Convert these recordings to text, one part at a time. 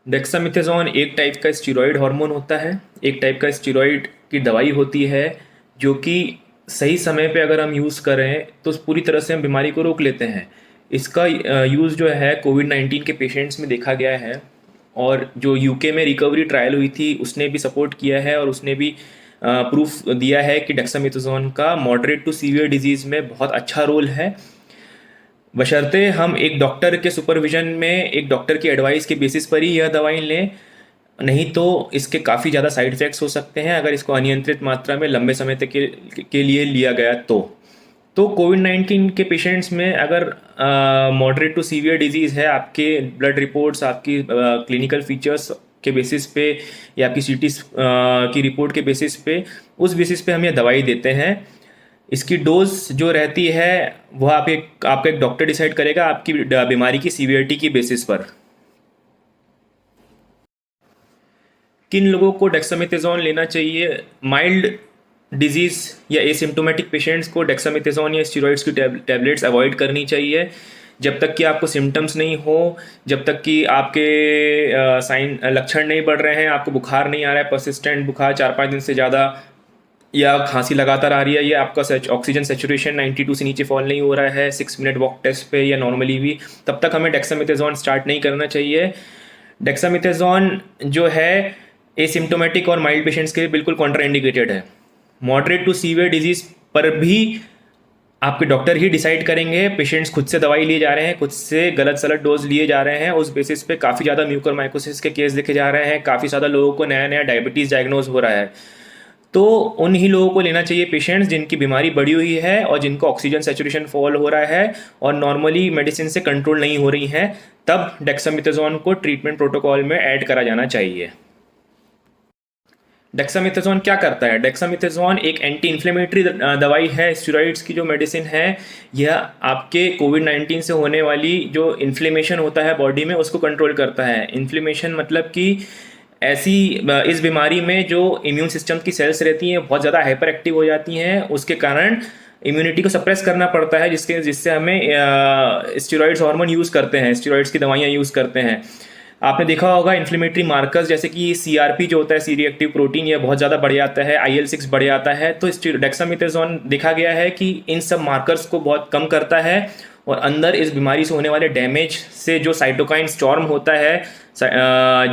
Dexamethasone एक type का steroid hormone होता है, एक टाइप का स्टीरॉयड की दवाई होती है जो कि सही समय पे अगर हम यूज़ करें तो पूरी तरह से हम बीमारी को रोक लेते हैं। इसका यूज़ जो है कोविड-19 के पेशेंट्स में देखा गया है, और जो यूके में रिकवरी ट्रायल हुई थी उसने भी सपोर्ट किया है और उसने भी प्रूफ दिया है कि डेक्सामेथासोन का मॉडरेट टू सीवियर डिजीज़ में बहुत अच्छा रोल है, बशर्ते हम एक डॉक्टर के सुपरविजन में, एक डॉक्टर की एडवाइस के बेसिस पर ही यह दवाई लें। नहीं तो इसके काफ़ी ज़्यादा साइड इफ़ेक्ट्स हो सकते हैं अगर इसको अनियंत्रित मात्रा में लंबे समय तक के लिए लिया गया तो कोविड-19 के पेशेंट्स में अगर मॉडरेट टू सीवियर डिजीज़ है, आपके ब्लड रिपोर्ट्स, आपकी क्लिनिकल फीचर्स के बेसिस पे या आपकी सीटी की रिपोर्ट के बेसिस पे, उस बेसिस पे हम यह दवाई देते हैं। इसकी डोज जो रहती है वह आपका एक डॉक्टर डिसाइड करेगा आपकी बीमारी की सीवियरिटी की बेसिस पर। किन लोगों को डेक्सामेथासोन लेना चाहिए? माइल्ड डिजीज़ या एसिम्टोमेटिक पेशेंट्स को डेक्सामेथासोन या स्टेरॉइड्स की टैबलेट्स अवॉइड करनी चाहिए जब तक कि आपको सिम्टम्स नहीं हो, जब तक कि आपके साइन लक्षण नहीं बढ़ रहे हैं, आपको बुखार नहीं आ रहा है, परसिस्टेंट बुखार 4-5 दिन से ज़्यादा, या खांसी लगातार आ रही है, या आपका ऑक्सीजन सेचुरेशन 92 से नीचे फॉल नहीं हो रहा है 6 मिनट वॉक टेस्ट पे या नॉर्मली भी, तब तक हमें डेक्सामेथासोन स्टार्ट नहीं करना चाहिए। डेक्सामेथासोन जो है एसिम्टोमेटिक और माइल्ड पेशेंट्स के लिए बिल्कुल कॉन्ट्राइंडिकेटेड है। मॉडरेट टू सीवियर डिजीज़ पर भी आपके डॉक्टर ही डिसाइड करेंगे। पेशेंट्स खुद से दवाई लिए जा रहे हैं, खुद से गलत सलत डोज लिए जा रहे हैं, उस बेसिस पे काफ़ी ज़्यादा म्यूकरमाइकोसिस के केस देखे जा रहे हैं, काफ़ी ज़्यादा लोगों को नया नया डायबिटीज़ डायग्नोज हो रहा है। तो उन ही लोगों को लेना चाहिए, पेशेंट्स जिनकी बीमारी बढ़ी हुई है और जिनको ऑक्सीजन सेचुरेशन फॉल हो रहा है और नॉर्मली मेडिसिन से कंट्रोल नहीं हो रही हैं, तब डेक्सामेथासोन को ट्रीटमेंट प्रोटोकॉल में ऐड करा जाना चाहिए। डेक्सामेथासोन क्या करता है? डेक्सामेथासोन एक एंटी इन्फ्लेमेटरी दवाई है, स्टेरॉइड्स की जो मेडिसिन है। यह आपके कोविड-19 से होने वाली जो इन्फ्लेमेशन होता है बॉडी में उसको कंट्रोल करता है। इन्फ्लेमेशन मतलब कि ऐसी इस बीमारी में जो इम्यून सिस्टम की सेल्स रहती हैं बहुत ज़्यादा हाइपर एक्टिव हो जाती हैं, उसके कारण इम्यूनिटी को सप्रेस करना पड़ता है, जिससे हमें स्टेरॉइड्स हार्मोन यूज़ करते हैं, स्टेरॉइड्स की दवाइयाँ यूज़ करते हैं। आपने देखा होगा इन्फ्लेमेटरी मार्कर्स जैसे कि सीआरपी जो होता है, सी रिएक्टिव प्रोटीन, ये बहुत ज़्यादा बढ़ जाता है, IL-6 बढ़ जाता है। तो डेक्सामेथासोन देखा गया है कि इन सब मार्कर्स को बहुत कम करता है और अंदर इस बीमारी से होने वाले डैमेज से जो साइटोकाइन स्टॉर्म होता है,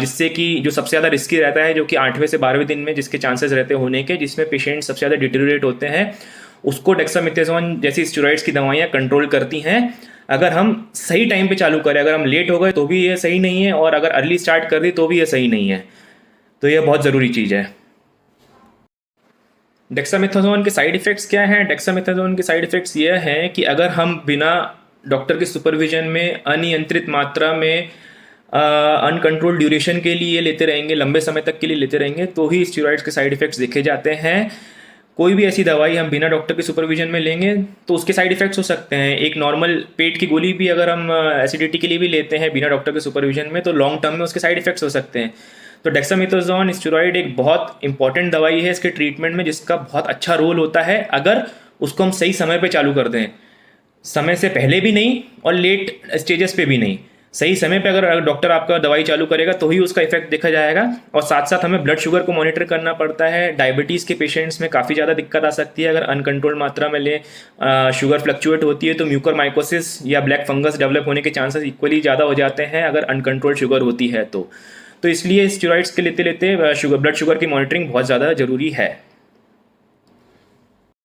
जिससे कि जो सबसे ज़्यादा रिस्की रहता है, जो कि 8वें से 12वें दिन में जिसके चांसेस रहते होने के, जिसमें पेशेंट सबसे ज़्यादा डिटेरियोरेट होते हैं, उसको डेक्सामेथासोन जैसी स्टेरॉइड्स की दवाइयाँ कंट्रोल करती हैं। अगर हम सही टाइम पे चालू करें, अगर हम लेट हो गए तो भी ये सही नहीं है, और अगर अर्ली स्टार्ट कर दी तो भी ये सही नहीं है। तो यह बहुत ज़रूरी चीज़ है। डेक्सामेथासोन के साइड इफ़ेक्ट्स क्या हैं? डेक्सामेथासोन के साइड इफ़ेक्ट्स ये हैं कि अगर हम बिना डॉक्टर के सुपरविजन में अनियंत्रित मात्रा में अनकंट्रोल ड्यूरेशन के लिए लेते रहेंगे, लंबे समय तक के लिए लेते रहेंगे, तो ही स्टेरॉइड्स के साइड इफ़ेक्ट्स देखे जाते हैं। कोई भी ऐसी दवाई हम बिना डॉक्टर के सुपरविजन में लेंगे तो उसके साइड इफ़ेक्ट्स हो सकते हैं। एक नॉर्मल पेट की गोली भी अगर हम एसिडिटी के लिए भी लेते हैं बिना डॉक्टर के सुपरविजन में, तो लॉन्ग टर्म में उसके साइड इफ़ेक्ट्स हो सकते हैं। तो डेक्सामेथासोन स्टेरॉइड एक बहुत इंपॉर्टेंट दवाई है इसके ट्रीटमेंट में, जिसका बहुत अच्छा रोल होता है अगर उसको हम सही समय पे चालू कर दें। समय से पहले भी नहीं और लेट स्टेजेस पे भी नहीं, सही समय पे अगर डॉक्टर आपका दवाई चालू करेगा तो ही उसका इफेक्ट देखा जाएगा। और साथ साथ हमें ब्लड शुगर को मॉनिटर करना पड़ता है। डायबिटीज़ के पेशेंट्स में काफ़ी ज़्यादा दिक्कत आ सकती है अगर अनकंट्रोल्ड मात्रा में लें, शुगर फ्लक्चुएट होती है तो म्यूकरमाइकोसिस या ब्लैक फंगस डेवलप होने के चांसेस इक्वली ज़्यादा हो जाते हैं अगर अनकंट्रोल्ड शुगर होती है तो इसलिए स्टेरॉइड्स के लेते लेते ब्लड शुगर की मॉनिटरिंग बहुत ज़्यादा ज़रूरी है।